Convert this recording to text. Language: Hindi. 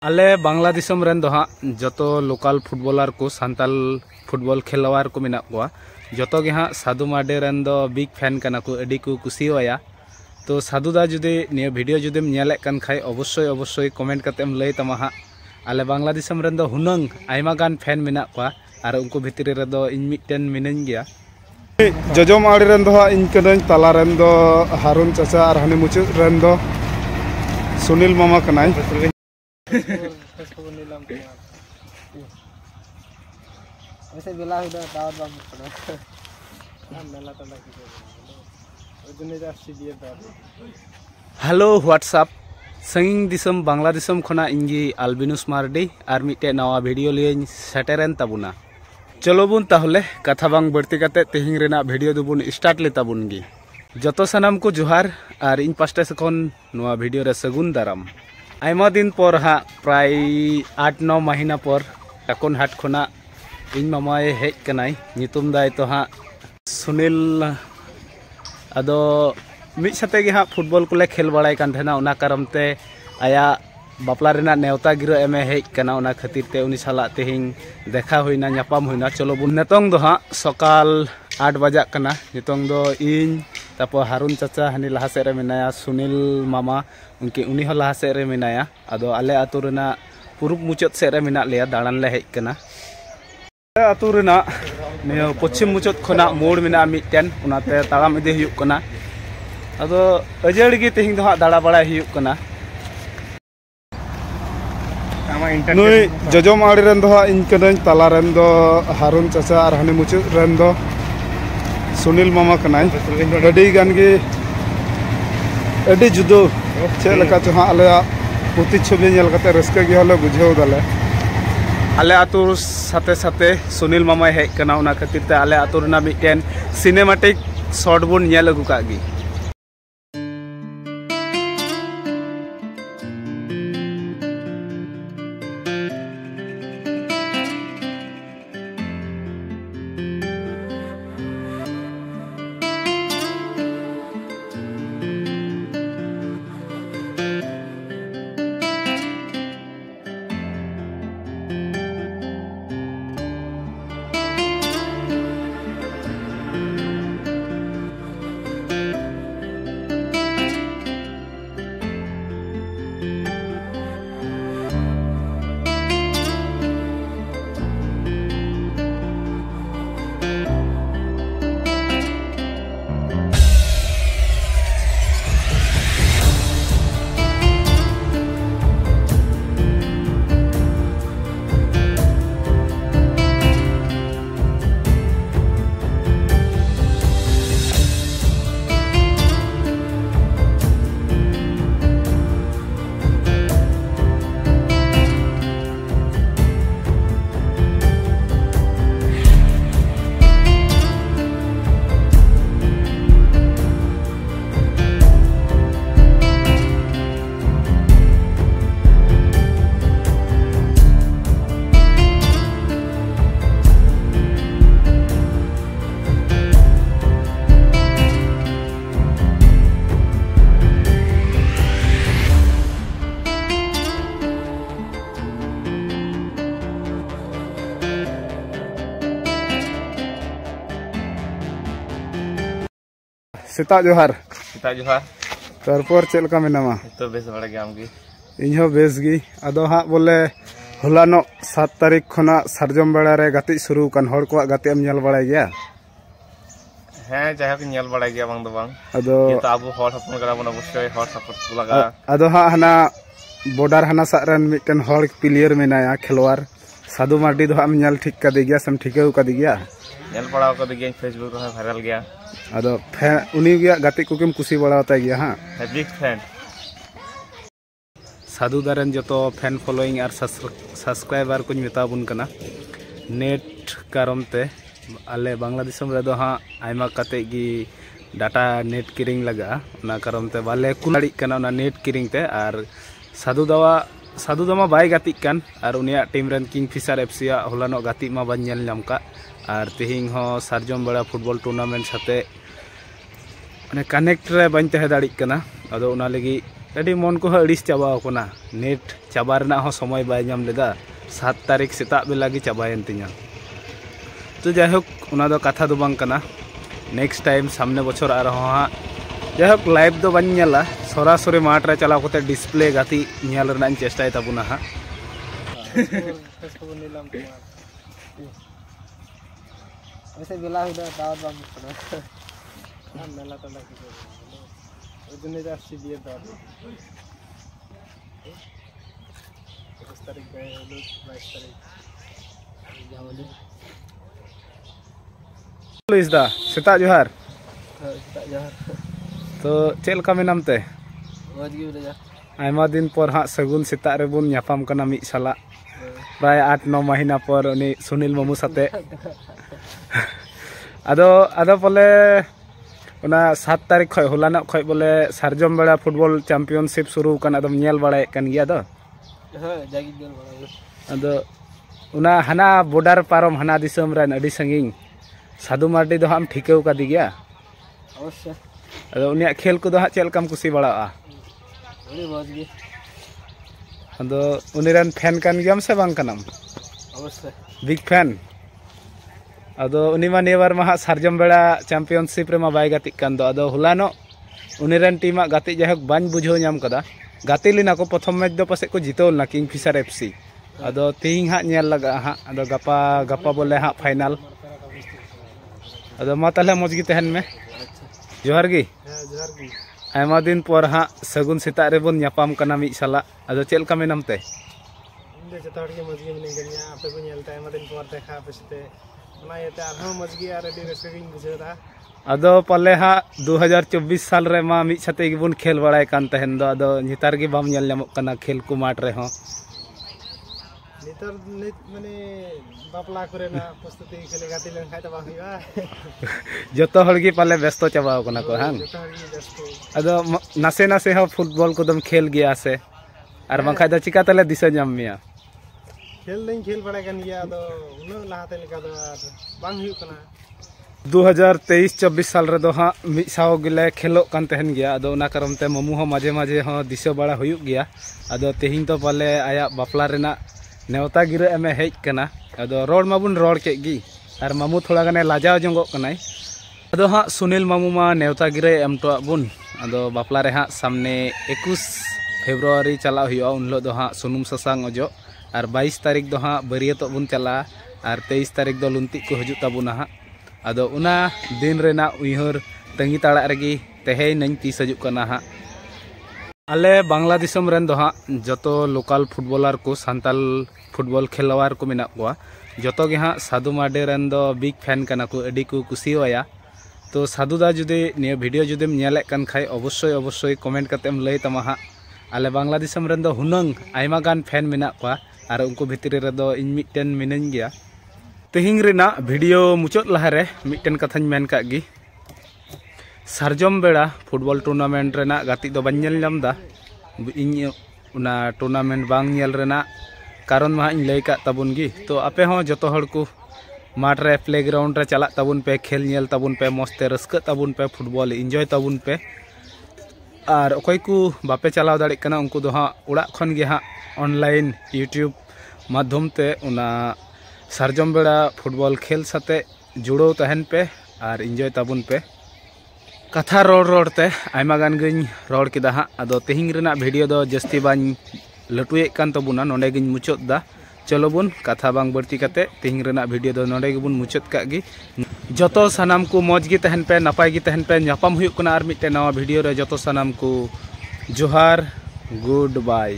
आले बांग्लादेश रेन दो हाँ जो लोकल फुटबॉलर को सांताल फुटबॉल खेलवार को मेना को जो गे हाँ साधु मार्डी रेन दो बिग फैन कना को अडी को कुसिया तो साधुदा जुदे निया वीडियो जुदे नेले कन खाय अवश्य अवश्य कमेंट करतेम लय तमा हाँ आले बांग्लादेश रेन दो हुनंग आयमा गान फैन मेना को और उनको भितरी रे दो इन मिटन मिनन गया जजो मार्डी रेन दो हाँ इन कदन तला रेन दो हारून चाचा और हाने मुचु रेन दो सुनील मामा कनाय ऐसे बेला हुआ दावत बाबू मेला हेलो व्हाट्सअप संगिंग दिसम बांग्लादेशम खना इंगी अल्बिनुस मार्डी और मिटे नवा वीडियो लिए सेटेरन तबुना चलो बुन ताहले कथा बांग बढ़ती करते तेहिंग रेना वीडियो दुबुन स्टार्ट ले तबुन गी जतो सनाम को जोहार और इन पास्टे से खन नवा वीडियो रे सगुन दाराम आयमा दिन पर हाँ प्राय 8-9 महीना पर टाकुन हाट खना इन मामाए हेज कनाय नितुम दाय तो हाँ सुनील अदो मिद साथे गे हाँ फुटबॉल को खेल बड़ाय कान थेना उना करमते आया बापला रेना नेवता गिरा एमे हेज कना उना खातिर ते उनी साला तेहिंग देखा हुईना न्यापाम हुईना चलो बुन नेतोंग दो हाँ सकाल 8 बजा कना नितोंग दो इन तापर हारून चाचा हानि लहा सेरे मेनाया सुनील मामा उनके उनी हो लहा सेरे मेनाया अदो आले आतु रेना पुरुब मुचाद सेरे मेना लेया दाड़ान ले हेज कना आतु रेना निया पश्चिम मुचाद खना मोड़ मेना मिटन उनाते ताड़ाम इदि हुयुग कना अदो अजेड़ गे तेहिंग दो हाँ दाड़ा बड़ा हुयुग कना नुई जजो मार्डी रेन दो हाँ इन कदन तला रेन दो हारून चाचा और हाने मुचु रेन दो सुनील मामा कनाय अडी गान गे अडी जुदो चेलका चो हाँ आले पुति छवि नेल कते रस्का गे हले बुझाव दाले आले आतु साथे साथे सुनील मामा हेज कना उना खातिर ते आले आतु रेना मिटन सिनेमैटिक शॉट बुन नेल अगु का गी सेता जोहार जोहार तारपर चेलका मेनामा तो बेस बड़ा गया आमगी इनहो बेस गी अदो हाँ बोले होलानो 7 तारीख खना सारजम बेड़ा रे गाति शुरू कान हर को गाति एम नेल बड़ा गया हैं जाय को नेल बड़ा गया बांग दो बांग अदो ये तो अब हर सपोर्ट करा बना अवश्य हर सपोर्ट को लगा अदो हाँ हना बॉर्डर हना सारन मिटन हर प्लेयर मेनाया खेलवार साधु मार्डी दो हम नेल ठीक कर दे गया सम ठीके कर दे गया नेल पड़ा कर दे गया फेसबुक रे वायरल गया अदो उनी गया गाति को केम कुसी बड़ा होता गया हां बिग फैन साधु दारन जो फैन फॉलोइंग और सब्सक्राइबर को मेता बुन कना नेट कारमते आले बांग्लादेश रे दो हाँ आयमा कते गी डाटा नेट किरिंग लगा उना कारमते बाले कुलाड़ी कना उना नेट किरिंग ते और साधु दमा बाय गाति कान और उनिया टीम रन किंगफिशर एफसी होलानो गाति मा बान नेल नाम का और तेहिंग हो सारजम बड़ा फुटबॉल टूर्नामेंट साथे कनेक्ट रे बाñ तहे दाड़ी कना अदो उना लगी अड़ी मन को अड़ीस चाबा कोना नेट चाबा रेना हो समय बाय नाम लेदा 7 तारीख सेता बेला गे चाबायन तिया तो जायहोक उना दो कथा दो बांग कना नेक्स्ट टाइम सामने बछर आर हो हा जायहोक लाइव दो बाñ नेला सरासरि माठ रे चलाव कते डिस्प्ले गाती नेल रेना चेष्टाय ताबुना हा वैसे बेला हुदा दावत बाम पड़ा मेला तला की उतने जा सीधे दावत 21 तारीख गए लोग 22 तारीख जावली पुलिस दा सेता जोहार सेता जोहार तो चेल का मेनाम ते मौज गे बेजा आयमा दिन पर हाँ सगुन सेता रे बुन ᱧᱟᱯᱟᱢ कना मिद साला प्राय 8-9 महीना पर उनी सुनील मामू साथे आदो बोले उना 7 तारीख खय होलाना खय बोले सारजम बेड़ा फुटबॉल चैंपियनशिप शुरू कना दम नेल बड़ाय कन गया दो हां जागी नेल बड़ाय आदो उना हना बॉर्डर पारम हना दिसम रन अडी संगिंग साधु मार्डी दो हम ठिकेउ का दिगया अवश्य आदो उनिया खेल को दो हा चेल कम कुसी बड़ा अरे मौज गे आदो उनिरन फैन कन गयम से बांग कनम अवश्य बिग फैन आदो उनी मा नेबार मा सारजम बेड़ा चैंपियनशिप रे मा बाय गाति कान दो आदो हुलानो उनिरन टीम गाति जाहक बाñ बुझो नाम कदा गाति लिना को प्रथम मैच दो पासे को जितोल ना किंगफिशर एफसी आदो तिहिं हा नेल लगा हा आदो गपा बोले हा फाइनल आदो मा ताले मौज गी तहन में जोहार गी जोहार गी आयमा दिन पर हाँ सगुन सेता रे बुन ᱧᱟᱯᱟᱢ कना मिद साला आदो चेल का मेनाम ते इंदे जता हड़ के मौज गे मिने गनिया आपे को नेलता आयमा दिन पर देखा आपसे ना येते आरो मौज गे आर अडी रसगिन बुझेदा आदो पले हाँ 2024 साल रे मा मिद साथे गिबुन खेल बड़ाय कान तहन दो आदो नितार गे बाम नेल ᱧᱟᱢᱚᱜ कना खेल को माठ रे हो नितर माने बापला करे ना प्रस्तुति खेले गाती लेन खाय त बा हुआ जतो हड़गी पाले व्यस्त चाबाव कना को हां जता हड़ के व्यस्त आदो नासे नासे हो फुटबॉल को दम खेल गया से आर बांखाय दा चिका तले दिसा जाम मिया खेल नहीं खेल बड़ा कन गया तो उन लाते लेका दो बांग हुई कना 2023-24 साल रे दो हाँ मिद साव गिले खेलो कान तहन गया आदो ना करम ते ममू हो माजे माजे हो दिसो बड़ा हुयुग गया आदो तेहिं तो पाले आया बापला रेना नेवता गिरा एमे हेज कना आदो रोड माबुन रोड के गी आर मामू थोड़ा गने लाजाव जंगो कनाय आदो हाँ सुनील मामू मा नेवता गिरा एम तो बुन आदो बापला रे हाँ सामने 21 फेब्रुआरी चला हुआ उन लो दो हाँ सुनुम ससांग अजो और 22 तारीख दो हाँ बरियतो बुन चला और 23 तारीख दो लुंती को हजू ताबुना हाँ आदो उना दिन रेना उइहर तंगी ताड़ा रेगी तेहे नई तीस हजू कना हाँ आले बांग्ला दिसम रेन दो हाँ जतो लोकल फुटबॉलर को सांताल फुटबॉल खेलवार को मेना को जतो गे हाँ साधु मार्डी रेन दो बिग फैन कना को अडी को कुसिवाया तो साधु दा जुदे निया वीडियो जुदेम नेले कन खाय अवश्य कमेंट कतेम लई तमा हाँ आले बांग्ला दिसम रेन दो हुनंग आयमा गान फैन मेना को आर उनको भितरी रे दो इन मिटन मिनन गया तेहिंग रेना वीडियो मुचाद लहारे मिटन कथाñ मेन का गी सारजम बेड़ा फुटबॉल टूर्नामेंट रेना गाति दो बाñ नेल नामदा इन उना टूर्नामेंट बांग नेल रेना कारण मा इन लई का तबुन गी तो आपे हो जतो हड़ को माठ रे प्लेग्राउंड रे चला तबुन पे खेल नेल तबुन पे मस्ते रस्का तबुन पे फुटबॉल एंजॉय तबुन पे और अकोय को बापे चलाव दाड़ी कना उनको दो हाँ उड़ा खन गे हाँ ऑनलाइन यूट्यूब माध्यम ते उना सारजम बेड़ा फुटबॉल खेल साथे जुड़ो तहन पे और एंजॉय तबुन पे कथा रोड़ते आयमा गान गिन रोड़ किदा हाँ आदो तेहिंग रेना वीडियो दो जस्ती बाñ लटुए कान तबुना नोंडे गिन मुचाद दा चलो बुन कथा बांग बढ़ती कते तेहिंग रेना वीडियो दो नोंडे गिबुन मुचाद का गी जतो सानाम को मौज गी तहन पे नापाय गी तहन पे ᱧᱟᱯᱟᱢ हुयुग कना आर मिटे नवा वीडियो रे जतो सानाम को जोहार गुड बाय।